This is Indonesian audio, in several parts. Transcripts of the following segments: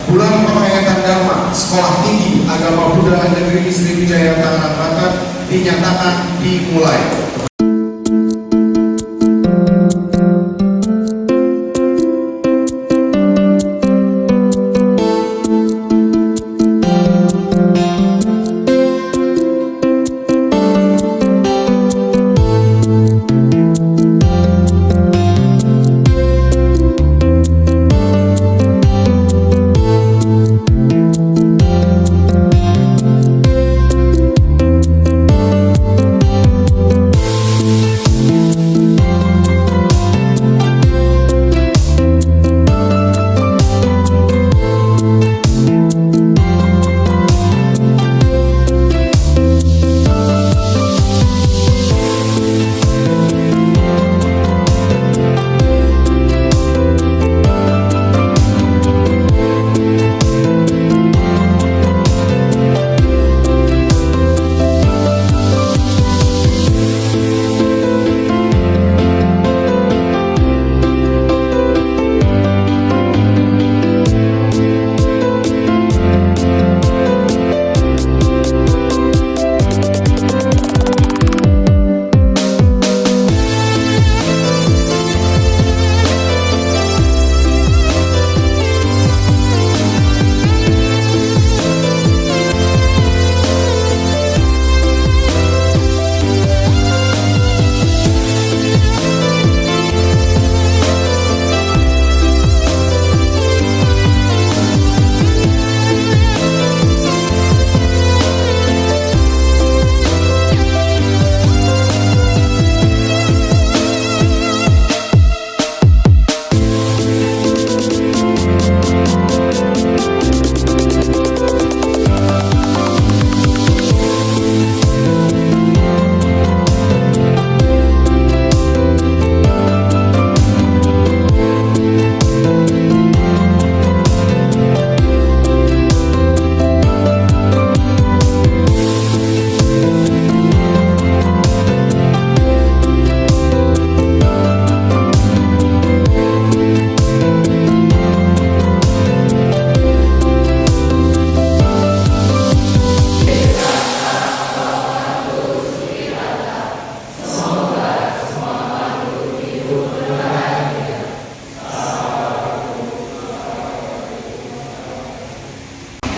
Bulan Penghayatan Dharma Sekolah Tinggi Agama Buddha Negeri Sriwijaya Tangerang Banten dinyatakan dimulai.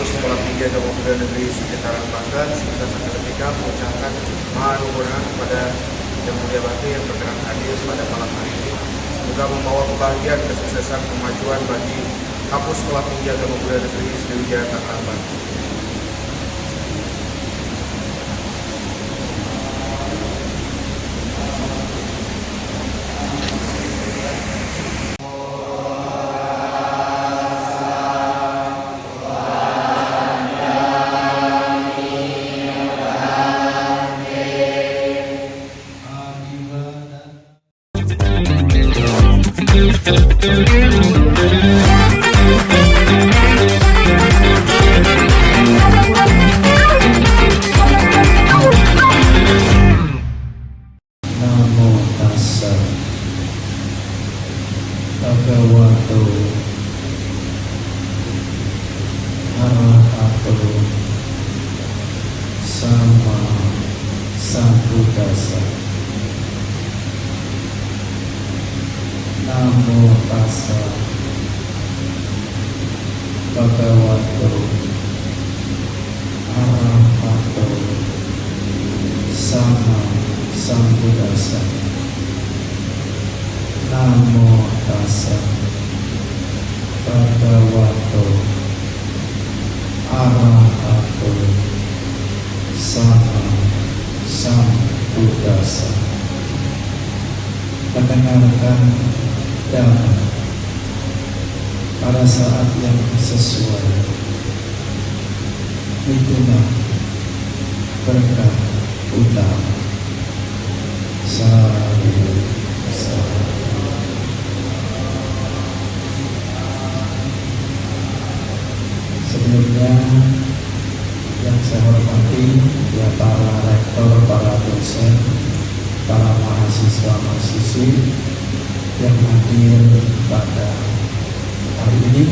Sekolah Tinggi Agama Buddha Negeri Sriwijaya Banten sekitar seketika mengucapkan mahanuwun kepada Yang Mulia Bakti yang berkenan hadir pada malam hari ini. Semoga membawa kebahagiaan, kesuksesan, kemajuan bagi kampus Sekolah Tinggi Agama Buddha Negeri Sriwijaya Tangerang Banten. Namo tassa bhagavato arahato sama sambuddhassa. Namo tassa bhagavato arahato sama sambuddhassa. Namo tassa bhagavato arahato sama sambuddhassa. Mendengarkan dhamma pada saat yang sesuai, itulah berkah utama. Sebelumnya yang saya hormati ya para rektor, para dosen, para mahasiswa-mahasiswi yang hadir pada hari ini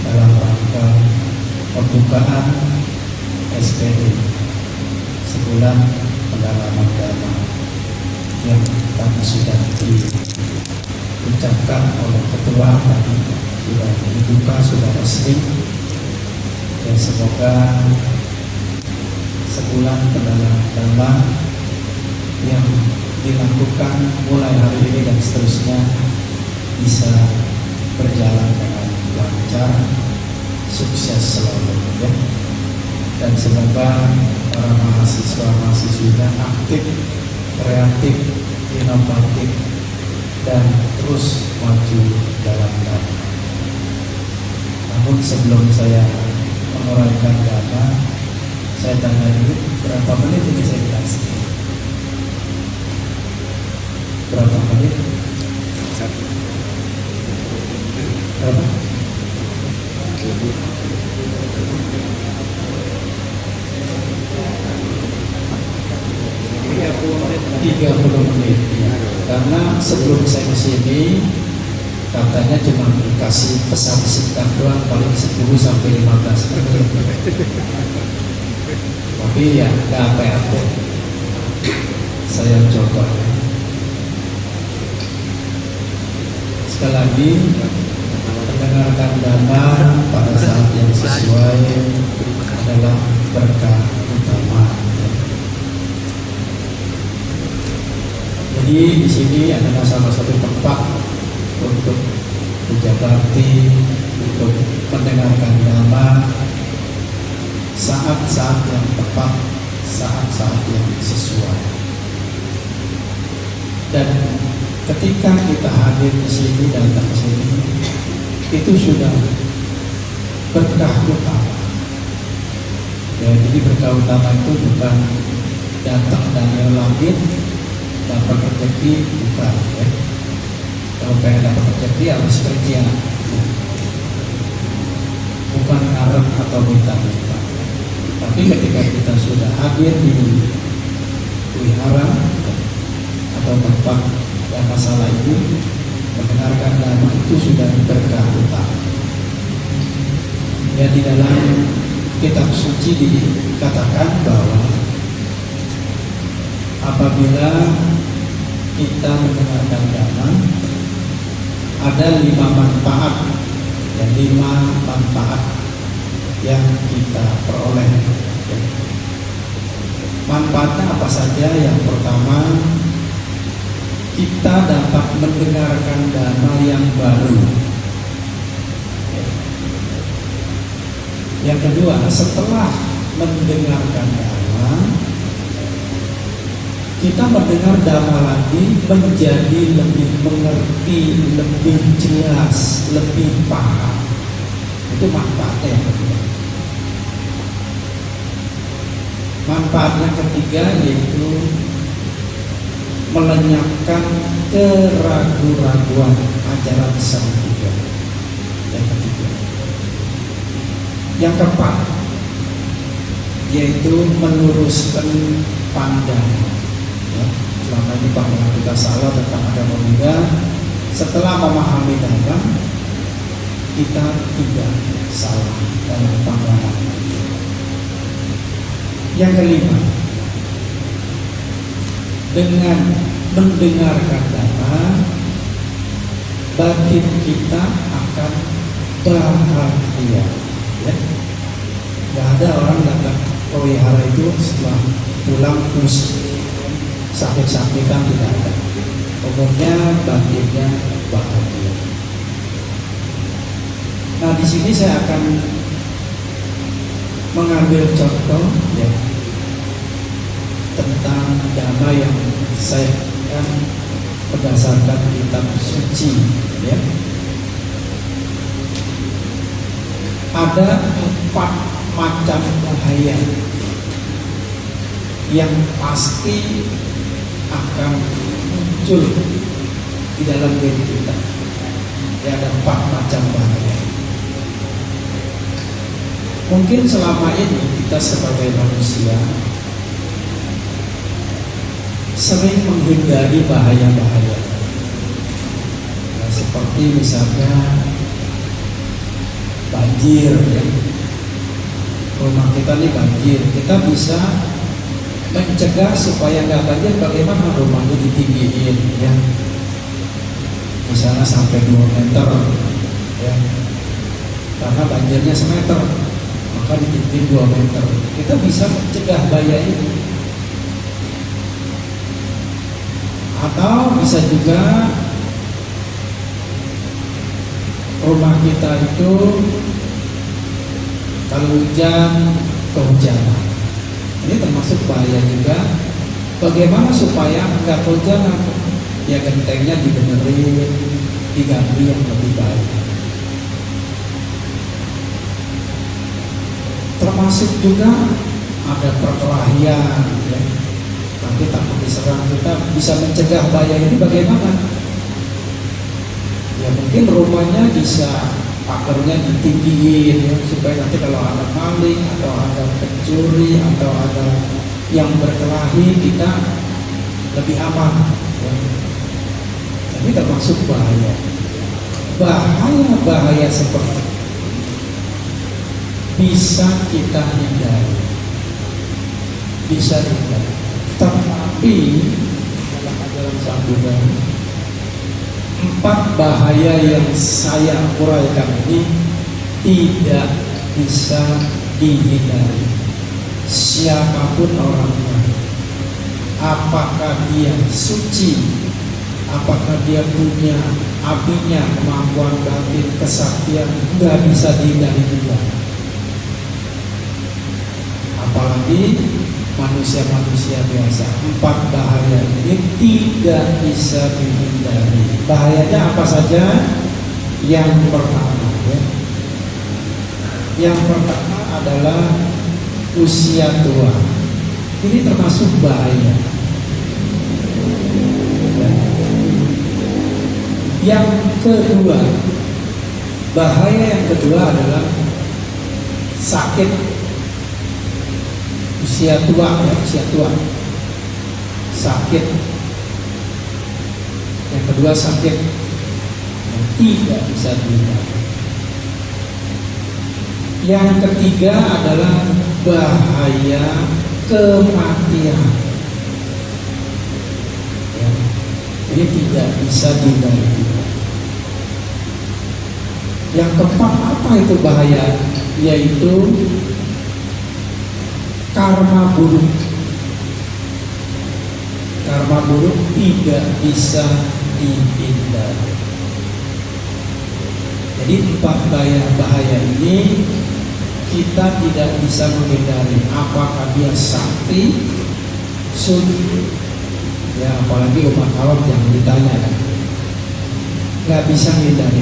dalam rangka pembukaan SPD sebulan pendalaman dana yang tadi sudah diucapkan oleh ketua, tadi sudah dibuka, sudah resmi. Dan semoga sebulan pendalaman dana yang dilakukan mulai hari ini dan seterusnya bisa berjalan dengan lancar, sukses selalu ya. Dan semoga para mahasiswa-mahasiswinya aktif, kreatif, inovatif, dan terus maju dalam dana. Namun sebelum saya menguraikan dana, saya tanya dulu berapa menit ini saya dikasih? Berapa menit? Berapa? 30 menit ya. Karena sebelum saya kesini katanya cuma dikasih pesan singkat doang paling 10 sampai 15 menit. Tapi ya nggak apa-apa, saya coba. Sekali lagi mendengarkan dana pada saat yang sesuai adalah berkah utama. Jadi di sini adalah salah satu tempat untuk puja bakti, untuk mendengarkan dhamma saat-saat yang tepat, saat-saat yang sesuai. Dan ketika kita hadir di sini, datang ke sini, itu sudah berkah utama. Ya, jadi berkah utama itu bukan datang dari langit dapat rezeki, bukan ya. Kalau pengen dapat rezeki harus kerja, bukan ngarep atau minta-minta. Tapi ketika kita sudah hadir di wihara atau tempat yang masalah ini, mendengarkan dhamma itu sudah berkah utama. Ya, di dalam kitab suci dikatakan bahwa apabila kita mendengarkan dhamma, ada 5 manfaat dan 5 manfaat yang kita peroleh. Manfaatnya apa saja? Yang pertama, kita dapat mendengarkan dhamma yang baru. Yang kedua, setelah mendengarkan dhamma, kita mendengar dhamma lagi menjadi lebih mengerti, lebih jelas, lebih paham. Itu manfaatnya yang kedua. Manfaat yang ketiga yaitu melenyapkan keraguan-raguan ajaran Sang Buddha. Yang ketiga. Yang keempat yaitu meluruskan pandangan. Selama ini pandangan kita salah tentang agama Buddha. Setelah memahami dhamma, kita tidak salah dalam pandangan. Yang kelima, dengan mendengarkan dhamma, batin kita akan bahagia. Ya? Gak ada orang datang ke wihara itu setelah pulang terus sakit-sakitan, tidak ada. Umumnya batinnya bahagia. Nah, di sini saya akan mengambil contoh ya tentang dhamma yang saya akan berdasarkan kitab suci ya. Ada 4 macam bahaya yang pasti akan muncul di dalam diri kita. Ya, ada 4 macam bahaya. Mungkin selama ini kita sebagai manusia sering menghindari bahaya-bahaya. Nah, seperti misalnya banjir ya. rumah kita nih banjir, kita bisa mencegah supaya nggak banjir. Bagaimana? Rumahnya ditinggiin, ya, misalnya sampai 2 meter, ya, karena banjirnya semeter, maka ditinggiin 2 meter. Kita bisa mencegah bahaya ini. Atau bisa juga rumah kita itu kalau hujan, kehujanan, ini termasuk bahaya juga. Bagaimana supaya nggak kehujanan? Ya gentengnya dibenerin, diganti yang lebih baik. Termasuk juga ada perkelahian, ya. Nanti takut diserang, kita bisa mencegah bahaya ini bagaimana? Ya mungkin rumahnya bisa pagarnya ditinggiin, ya, supaya nanti kalau ada maling atau ada pencuri atau ada yang berkelahi kita lebih aman, ya. Ini termasuk bahaya. Bahaya seperti ini bisa kita hindari, bisa hindari. Tetapi dalam ajaran Sang Buddha, 4 bahaya yang saya uraikan ini tidak bisa dihindari. Siapapun orangnya, apakah dia suci, apakah dia punya apinya, kemampuan batin, kesaktian, nggak bisa dihindari juga. Apalagi manusia-manusia biasa, 4 bahaya ini tidak bisa dihindari. Bahayanya apa saja? Yang pertama, ya. Yang pertama adalah usia tua. Ini termasuk bahaya. Yang kedua, bahaya yang kedua adalah sakit. Usia tua, ya, usia tua, sakit. Yang kedua sakit yang tidak bisa dihindari. Yang ketiga adalah bahaya kematian, ya, ini tidak bisa dihindari. Yang keempat, apa itu bahaya? Yaitu karma buruk. Karma buruk tidak bisa dihindari. Jadi 4 bahaya ini kita tidak bisa menghindari. Apakah dia sakti, suci, ya apalagi umat awam yang ditanya kan, nggak bisa menghindari.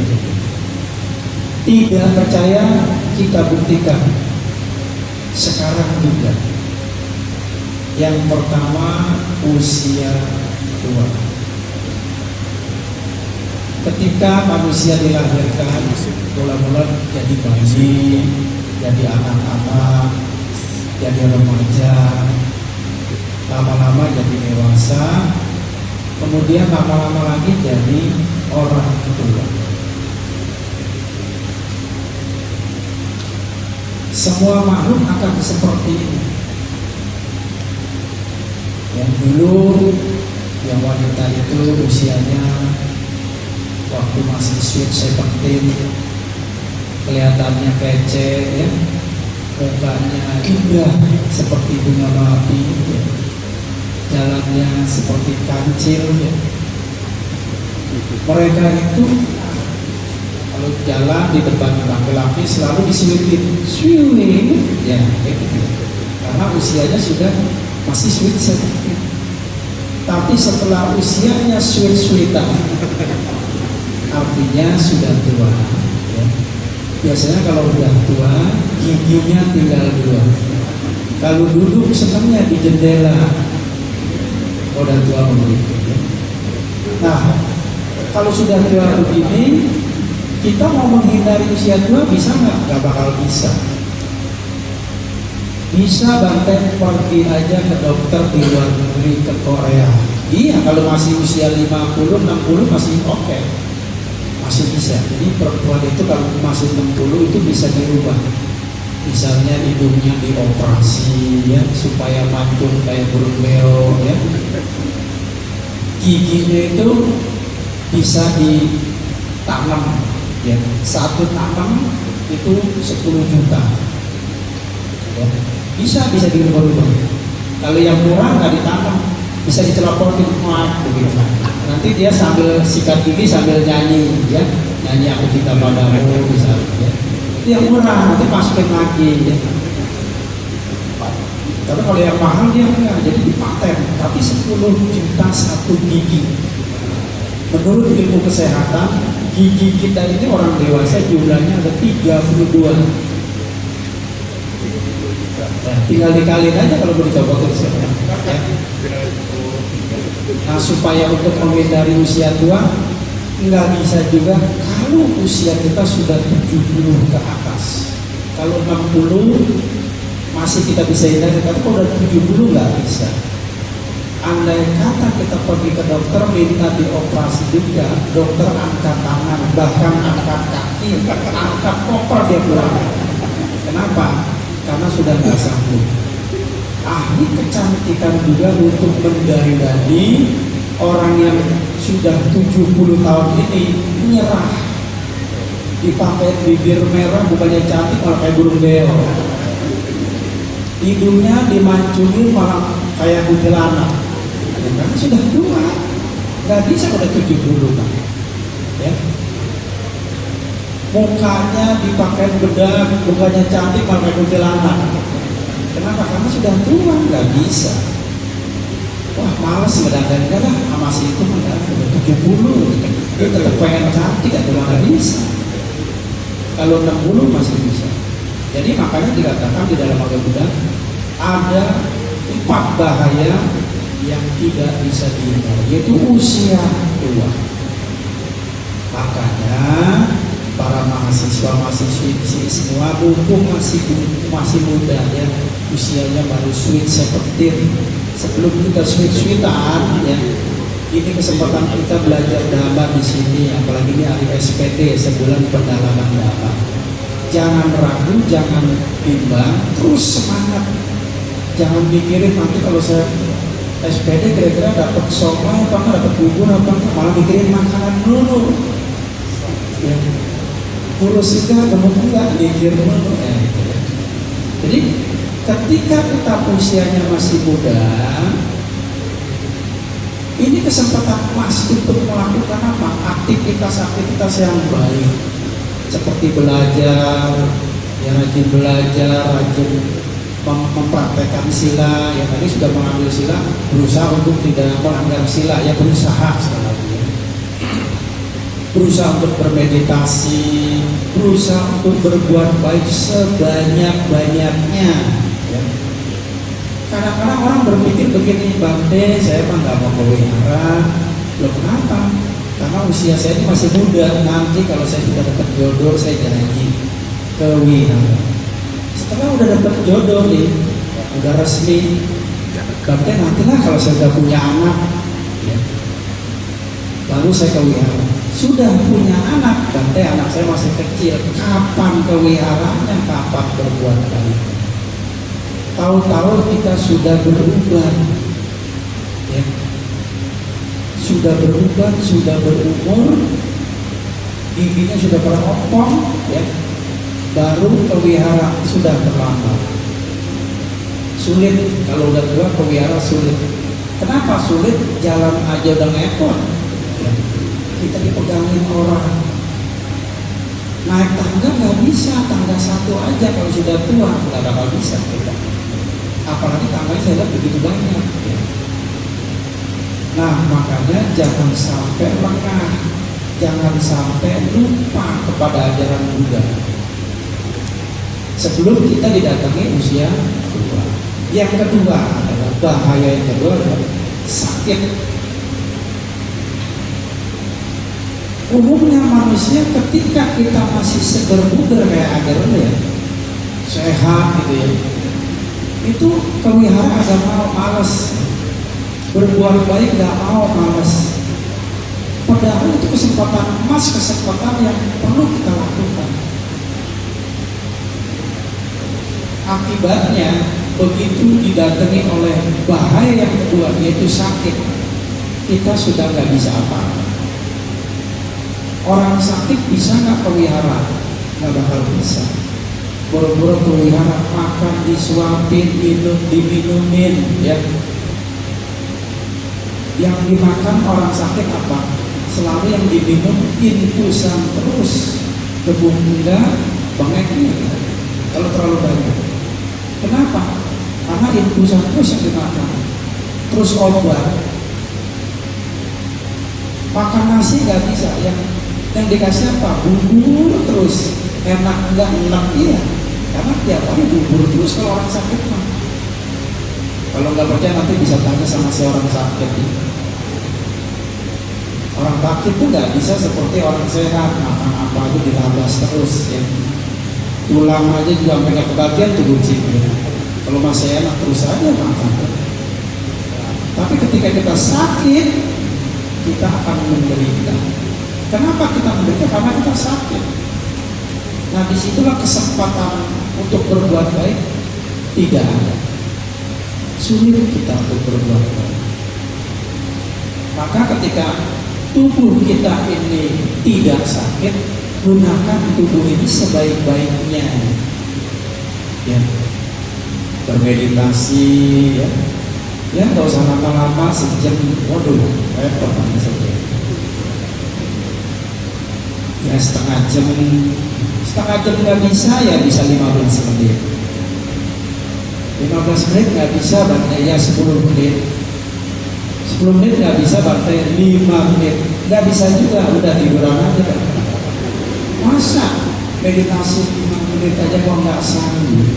Tidak percaya, kita buktikan sekarang juga. Yang pertama, usia tua. Ketika manusia dilahirkan, mula-mula jadi bayi, jadi anak-anak, jadi remaja, lama-lama jadi dewasa, kemudian lama-lama lagi jadi orang tua. Semua makhluk akan seperti ini. Yang dulu, yang wanita itu usianya waktu masih sweet 17, kelihatannya kece, ya, mukanya indah seperti bunga mawati, ya, jalannya seperti kancil, ya. Mereka itu kalau jalan di depan laki-laki selalu disuitin, swimming, ya, gitu. Karena usianya sudah masih sweet 17. Tapi setelah usianya sweet-sweetan, artinya sudah tua, ya. Biasanya kalau udah tua, giginya tinggal 2. Kalau duduk senangnya di jendela, udah tua begitu, ya. Nah, kalau sudah tua begini, kita mau menghindari usia tua bisa nggak? Nggak bakal bisa. Bisa Banteng pergi aja ke dokter di luar negeri, ke Korea. Iya, kalau masih usia 50, 60 masih oke. Masih bisa. Jadi perempuan itu kalau masih 60 itu bisa dirubah. misalnya hidungnya dioperasi ya supaya mancung kayak burung beo ya, giginya itu bisa ditanam ya, satu tanam itu 10 juta ya. bisa dirubah-rubah. Kalau yang murah nggak ditanam, bisa dicelapotin begitu. Nanti dia sambil sikat gigi sambil nyanyi ya, nyanyi Aku Cinta Padamu misalnya ya. Itu yang murah, nanti masukin lagi ya. Tapi kalau yang mahal dia enggak, jadi dipaten. Tapi 10 juta satu gigi. Menurut ilmu kesehatan, gigi kita ini orang dewasa jumlahnya ada 32. Nah, tinggal dikaliin aja kalau mau dicoba ke kesehatan. Ya. Nah, supaya untuk menghindari usia tua, nggak bisa juga kalau usia kita sudah 70 ke atas. Kalau 60 masih kita bisa hindari, tapi kalau udah 70 nggak bisa. Andai kata kita pergi ke dokter minta dioperasi juga, dokter angkat tangan, bahkan angkat kaki, angkat koper dia pulang. Kenapa? Karena sudah nggak sanggup. Ahli kecantikan juga untuk mendari-dari orang yang sudah 70 tahun ini menyerah, dipakai bibir merah bukannya cantik malah kayak burung beo, hidungnya dimancungin malah kayak kuntilanak, karena sudah tua, nggak bisa udah 70 kan ya. Mukanya dipakai bedak bukannya cantik malah kayak kuntilanak. Kenapa? Karena sudah tua, nggak bisa. Wah, males ngedangkan lah sama si itu kan udah 70, dia tetap pengen cantik, nggak bisa. Kalau 60 masih bisa. Jadi makanya dikatakan di dalam agama Buddha ada 4 bahaya yang tidak bisa dihindari, yaitu usia tua. Makanya para mahasiswa-mahasiswi di sini semua mumpung masih muda ya, usianya baru sweet seperti sebelum kita sweet-sweetan ya. Ini kesempatan kita belajar dhamma di sini, apalagi ini hari SPD sebulan pendalaman dhamma. Jangan ragu, jangan bimbang, terus semangat. Jangan mikirin nanti kalau saya SPD kira-kira dapat somai apa enggak, dapat bubur apa enggak, malah mikirin makanan dulu. Ya. Kurus enggak, gemuk enggak, mikir dulu. Jadi ketika kita usianya masih muda, ini kesempatan emas untuk melakukan apa? Aktivitas yang baik, seperti belajar, ya rajin belajar, rajin mempraktekkan sila. Yang tadi sudah mengambil sila, berusaha untuk tidak melanggar sila, ya berusaha sekali lagi. Berusaha untuk bermeditasi, berusaha untuk berbuat baik sebanyak-banyaknya. Ya. Kadang-kadang orang berpikir begini, Bante, saya mah nggak mau kewihara. Loh kenapa? Karena usia saya ini masih muda. Nanti kalau saya sudah dapat jodoh, saya janji kewihara. Setelah udah dapat jodoh nih, udah resmi, Bante nantilah kalau saya udah punya anak, ya, baru saya kewihara. Sudah punya anak, Bante anak saya masih kecil, kapan kewiharanya, kapan berbuat baik? Tahu-tahu kita sudah berubah, ya. Sudah berubah, sudah berumur, giginya sudah beropong, ya. Baru kewihara sudah terlambat. Sulit kalau udah tua kewihara sulit. Kenapa sulit? Jalan aja udah ngepot. Ya. Kita dipegangin orang, naik tangga nggak bisa, tangga satu aja kalau sudah tua nggak bakal bisa kita. Apalagi tangganya saya lihat begitu banyak. Nah makanya jangan sampai lengah, jangan sampai lupa kepada ajaran Buddha sebelum kita didatangi usia tua. Yang kedua adalah bahaya yang kedua adalah sakit. Umumnya manusia ketika kita masih seger buger kayak agar ya, sehat gitu ya, itu kewihara agak mau, males, berbuat baik gak mau, males. Padahal itu kesempatan emas, kesempatan yang perlu kita lakukan. Akibatnya begitu didatangi oleh bahaya yang kedua, yaitu sakit, kita sudah nggak bisa apa-apa. Orang sakit bisa nggak pelihara? Nggak bakal bisa. Boro-boro pelihara, makan disuapin, minum diminumin, ya. Yang dimakan orang sakit apa? Selalu yang diminum infusan terus, gebuk enggak, bengeknya kalau terlalu banyak. Kenapa? Karena infusan terus yang dimakan, terus obat. Makan nasi nggak bisa, yang dikasih apa? Bubur terus, enak enggak enak, iya. Karena tiap hari bubur terus kalau orang sakit mah. Kalau nggak percaya nanti bisa tanya sama si orang sakit. Orang sakit itu nggak bisa seperti orang sehat, makan apa aja dilabas terus, ya. Tulang aja juga mereka kebagian tuh kucingnya. Kalau masih enak terus aja makan. Tapi ketika kita sakit, kita akan menderita. Kenapa kita menderita? Karena kita sakit. Nah, disitulah kesempatan untuk berbuat baik tidak ada. Sulit kita untuk berbuat baik. Maka ketika tubuh kita ini tidak sakit, gunakan tubuh ini sebaik-baiknya. Ya, bermeditasi, ya nggak usah lama-lama, sejam, waduh, repot saja. Ya setengah jam nggak bisa, ya bisa 15 menit. 15 menit nggak bisa, berarti ya 10 menit. 10 menit nggak bisa, berarti 5 menit. Nggak bisa juga, udah tiduran aja kan. Masa meditasi 5 menit aja kok nggak sanggup?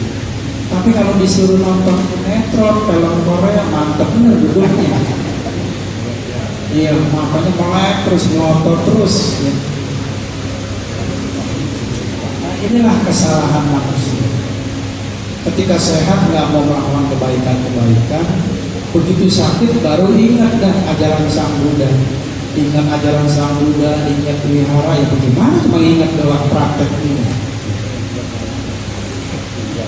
Tapi kalau disuruh nonton sinetron, film Korea, mantep bener duduknya. Iya, makanya melek terus, ngotot terus, ya. Nah, inilah kesalahan manusia. Ketika sehat nggak mau melakukan kebaikan-kebaikan, begitu sakit baru ingat dah ajaran Sang Buddha. Ingat ajaran Sang Buddha, ingat wihara, ya bagaimana cuma ingat doang prakteknya.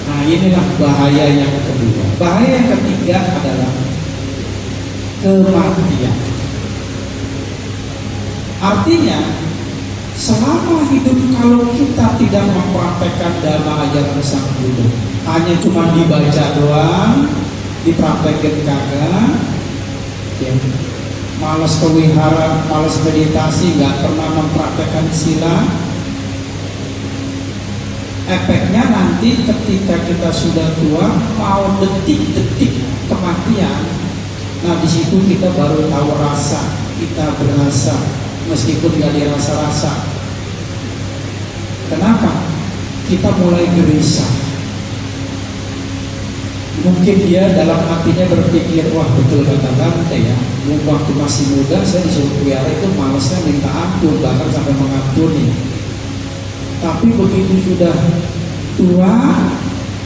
Nah, inilah bahaya yang kedua. Bahaya yang ketiga adalah kematian. Artinya, selama hidup kalau kita tidak mempraktekkan dhamma ajaran Sang Buddha, hanya cuma dibaca doang, dipraktekin kagak, ya, malas kewihara, malas meditasi, nggak pernah mempraktekkan sila. Efeknya nanti ketika kita sudah tua, mau detik-detik kematian, nah di situ kita baru tahu rasa, kita berasa meskipun nggak dirasa-rasa. Kenapa? Kita mulai gelisah. Mungkin dia dalam hatinya berpikir, wah betul kata Bante ya, waktu masih muda saya disuruh pelihara itu malasnya minta ampun, bahkan sampai mengampuni. Tapi begitu sudah tua,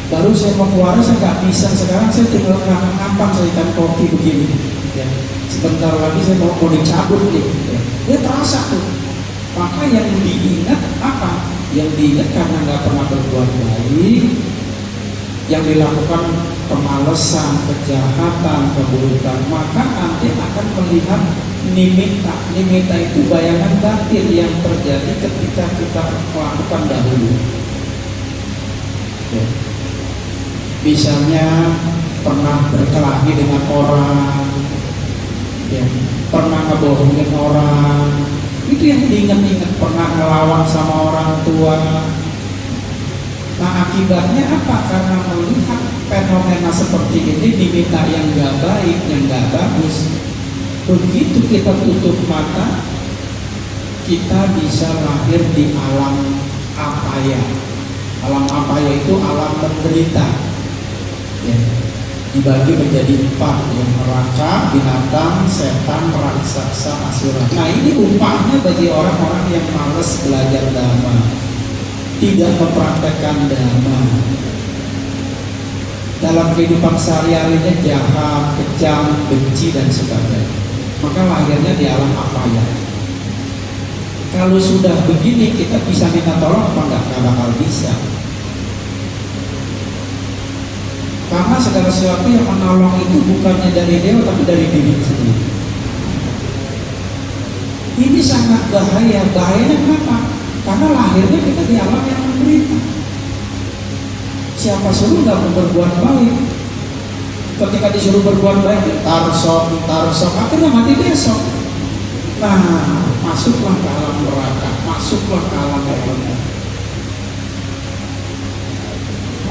baru saya mau keluar, saya nggak bisa. Sekarang saya tinggal ngampang saya ikan kopi begini, ya. Sebentar lagi saya mau dicabut nih, ya. Dia terasa tuh. Maka yang diingat apa? Yang diingat karena nggak pernah berbuat baik, yang dilakukan kemalasan, kejahatan, keburukan, maka nanti akan melihat nimitta. Nimitta itu bayangan batin yang terjadi ketika kita melakukan dahulu. Ya. Misalnya pernah berkelahi dengan orang, ya, pernah ngebohongin orang, itu yang diingat-ingat. Pernah ngelawan sama orang tua. Nah, akibatnya apa? Karena melihat fenomena seperti ini, diminta yang gak baik, yang gak bagus. Begitu kita tutup mata, kita bisa lahir di alam apaya. Alam apaya itu alam menderita, ya. Dibagi menjadi 4, yang neraka, binatang, setan, raksasa, asura. Nah, ini upahnya bagi orang-orang yang malas belajar dhamma, tidak mempraktekkan dhamma. Dalam kehidupan sehari-harinya jahat, kejam, benci dan sebagainya. Maka lahirnya di alam apaya. Kalau sudah begini kita bisa minta tolong apa enggak? Nggak bakal bisa. segala sesuatu yang menolong itu bukannya dari dewa tapi dari diri sendiri. Ini sangat bahaya. Bahayanya kenapa? Karena lahirnya kita di alam yang menderita. Siapa suruh nggak mau berbuat baik? Ketika disuruh berbuat baik, tarsok, akhirnya mati besok. Nah, masuklah ke alam neraka, masuklah ke alam neraka.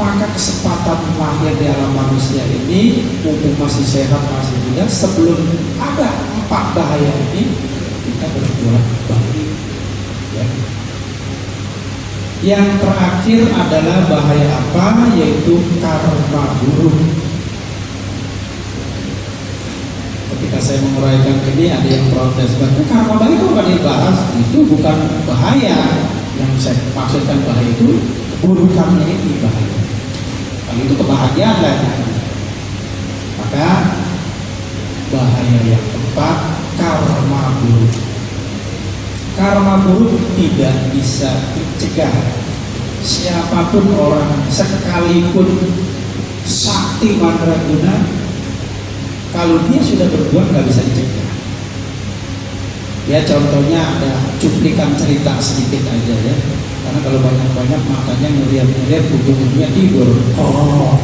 Maka kesempatan lahir di alam manusia ini, mumpung masih sehat, masih muda, sebelum ada 4 bahaya ini, kita berbuat baik. Ya. Yang terakhir adalah bahaya apa? Yaitu karma buruk. Ketika saya menguraikan ini, ada yang protes, bahkan karma baik itu bukan dibahas, itu bukan bahaya. Yang saya maksudkan bahaya itu keburukannya ini bahaya. Kalau itu kebahagiaan lah. Maka bahaya yang keempat, karma buruk. Karma buruk tidak bisa dicegah. Siapapun orang, sekalipun sakti mandraguna, kalau dia sudah berbuat nggak bisa dicegah. Ya contohnya ada cuplikan cerita sedikit aja ya. Karena kalau banyak-banyak matanya ngeliat-ngeliat, ujung-ujungnya tidur. Oh,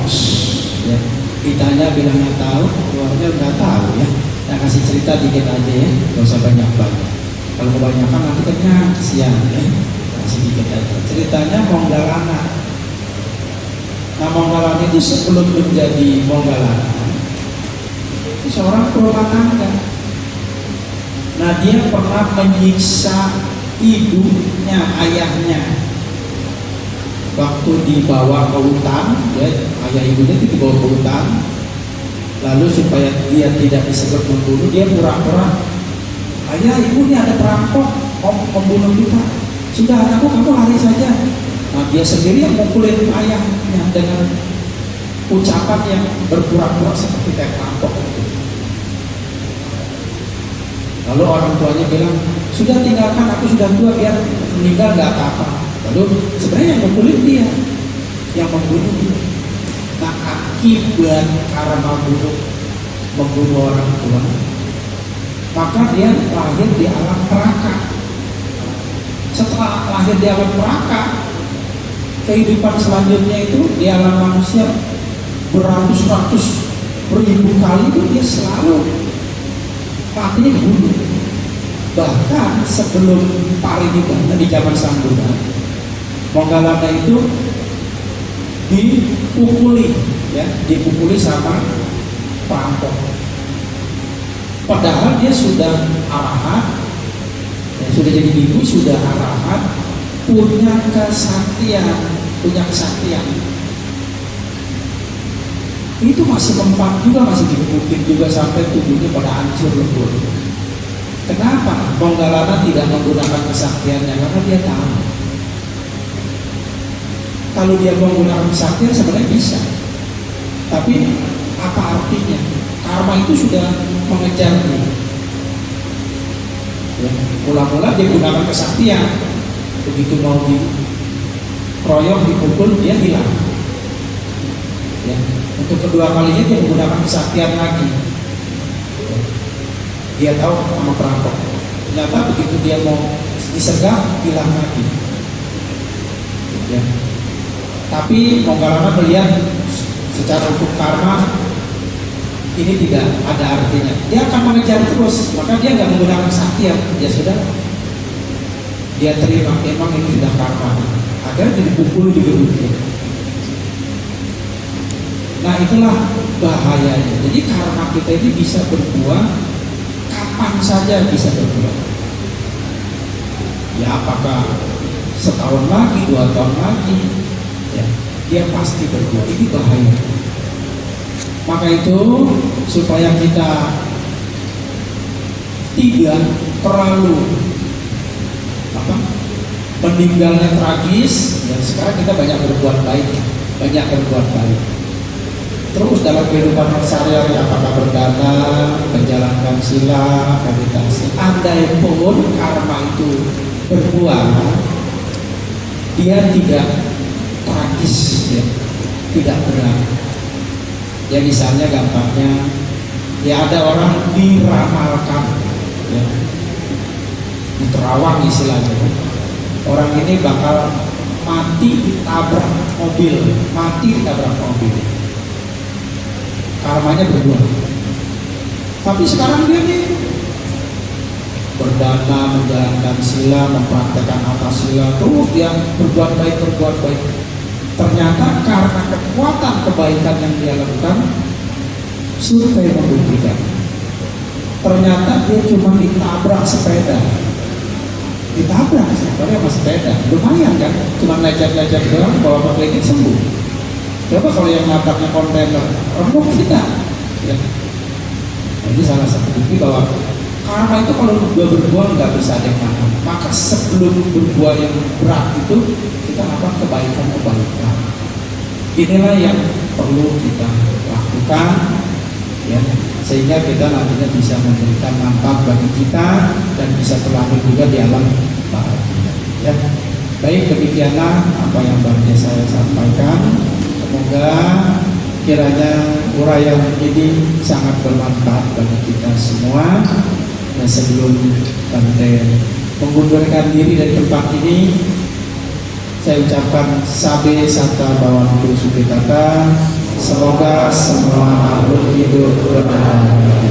ya. Kitanya bilangnya tahu, keluarnya nggak tahu ya. Nah kasih cerita dikit aja ya, nggak usah banyak-banyak. Kalau kebanyakan nanti kenyang, siang ya. Kasih dikit aja. Ceritanya Monggalana. Nah Monggalana itu sebelum menjadi Monggalana, itu seorang rumah tangga. Nah dia pernah menyiksa ibunya, ayahnya. Waktu dibawa ke hutan, ya, ayah ibunya itu dibawa ke hutan. Lalu supaya dia tidak disebut membunuh, dia pura-pura, ayah ibu ini ada perampok mau membunuh kita. Sudah anakku, kamu lari saja. Nah dia sendiri yang mukulin ayahnya dengan ucapan yang berpura-pura seperti kayak perampok. Lalu orang tuanya bilang, sudah tinggalkan, aku sudah tua, biar meninggal gak apa-apa. Lalu sebenarnya yang memukulin dia, yang membunuh dia. Nah akibat karma buruk membunuh orang tua, maka dia lahir di alam neraka. Setelah lahir di alam neraka, kehidupan selanjutnya itu di alam manusia beratus-ratus ribu kali itu dia selalu matinya dibunuh. Bahkan sebelum parinibbana di zaman Sang Buddha, Monggalana itu dipukuli, ya, dipukuli sama perampok. Padahal dia sudah arahat, ya, sudah jadi biku, sudah arahat, punya kesaktian. Itu masih mempan juga, masih digebukin juga sampai tubuhnya pada hancur lebur. Kenapa Monggalana tidak menggunakan kesaktiannya? Karena dia tahu kalau dia menggunakan kesaktian sebenarnya bisa, tapi apa artinya? Karma itu sudah mengejarnya. Ya, mula-mula dia gunakan kesaktian, begitu mau dikeroyok, dipukul, dia hilang. Ya. Untuk kedua kalinya dia menggunakan kesaktian lagi. Dia tahu sama perampok. Ternyata begitu dia mau disergap, hilang lagi. Ya. Tapi Monggalana melihat secara hukum karma ini tidak ada artinya. Dia akan mengejar terus, maka dia nggak menggunakan kesaktian. Ya sudah, dia terima. Memang ini sudah karma. Agar dipukul, digebukin. Nah itulah bahayanya. Jadi karma kita ini bisa berbuah kapan saja bisa berbuah. Ya apakah setahun lagi, 2 tahun lagi, ya, dia pasti berbuah. Ini bahaya. Maka itu supaya kita tidak terlalu meninggalnya tragis, ya sekarang kita banyak berbuat baik. Terus dalam kehidupan sehari-hari, apakah berdagang, menjalankan sila, meditasi, andai pun karma itu berbuah, dia tidak tragis, ya, tidak berat. Ya misalnya gampangnya, ya ada orang diramalkan, ya, di terawang istilahnya, orang ini bakal mati ditabrak mobil, karmanya berdua. Tapi sekarang dia nih berdana, menjalankan sila, mempraktekkan atas sila, terus dia berbuat baik. Ternyata karena kekuatan kebaikan yang dia lakukan, survei membuktikan, ternyata dia cuma ditabrak sepeda, sama sepeda, lumayan kan, cuma lecet-lecet doang, bawa ke klinik sembuh. Coba kalau yang nabraknya kontainer, remuk kita. Ya. Nah, ini salah satu bukti bahwa karma itu kalau berbuah nggak bisa ada yang nahan. Maka sebelum berbuah yang berat itu kita lakukan kebaikan. Inilah yang perlu kita lakukan, ya, sehingga kita nantinya bisa memberikan manfaat bagi kita dan bisa terlahir juga di alam bahagia. Ya, baik, demikianlah apa yang barunya saya sampaikan. Semoga kiranya uraian ini sangat bermanfaat bagi kita semua. Dan sebelum Bante mengundurkan diri dari tempat ini, saya ucapkan Sabe Sata Bawantu Sukitata. Semoga semua makhluk hidup berbahagia.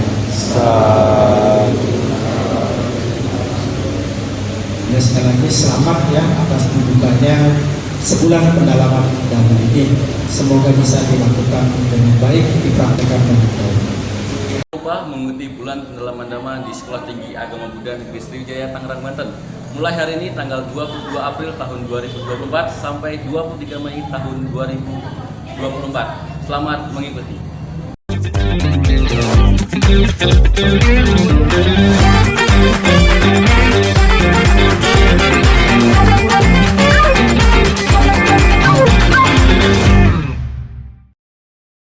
Ya, sekali lagi selamat ya atas dibukanya sebulan pendalaman dhamma ini. Semoga bisa dilakukan dengan baik, dipraktikkan dengan baik. Mengikuti bulan pendalaman dhamma di Sekolah Tinggi Agama Buddha Negeri Sriwijaya, Tangerang, Banten. Mulai hari ini tanggal 22 April tahun 2024 sampai 23 Mei tahun 2024. Selamat mengikuti.